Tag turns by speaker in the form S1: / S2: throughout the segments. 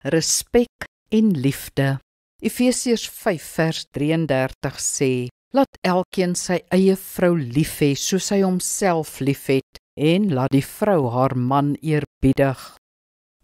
S1: respek en liefde. Efesiërs 5 vers 33 sê, laat elkeen sy eie vrou lief hê, soos hy homself liefhet, en laat die vrou haar man eerbiedig.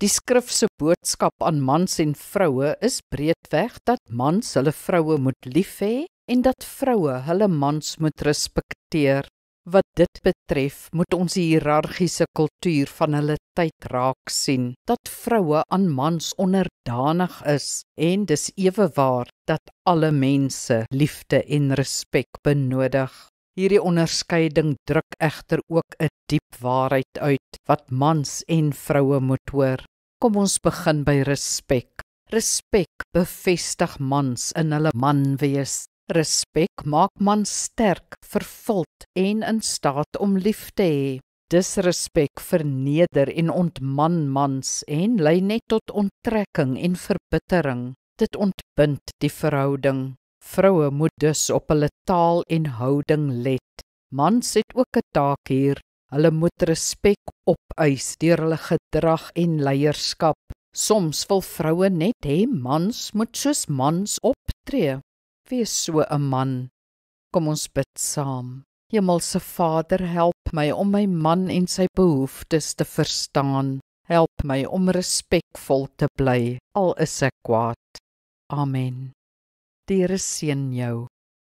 S1: Die skrif se boodskap aan mans en vroue is breedweg dat mans hulle vroue moet lief hê en dat vroue hulle mans moet respekteer. Wat dit betref, moet ons die hiërargiese kultuur van hulle tyd raak sien, dat vroue aan mans onderdanig is, en dis ewe waar dat alle mense liefde en respek benodig. Hierdie onderskeiding druk egter ook 'n diep waarheid uit, wat mans en vroue moet hoor. Kom ons begin by respek. Respek bevestig mans in hulle man wees. Respek maak mans sterk, vervuld en in staat om lief te hê. Disrespek verneder en ontman mans en lei net tot onttrekking en verbittering. Dit ontbind die verhouding. Vroue moet dus op hulle taal en houding let. Mans het ook 'n taak hier. Hulle moet respek opeis deur hulle gedrag en leierskap. Soms wil vroue net hê mans moet soos mans optree. Wees so 'n man. Kom ons bid saam. Hemelse Vader, help my om my man en sy behoeftes te verstaan. Help my om respekvol te bly, al is ek kwaad. Amen. Die Here seën jou.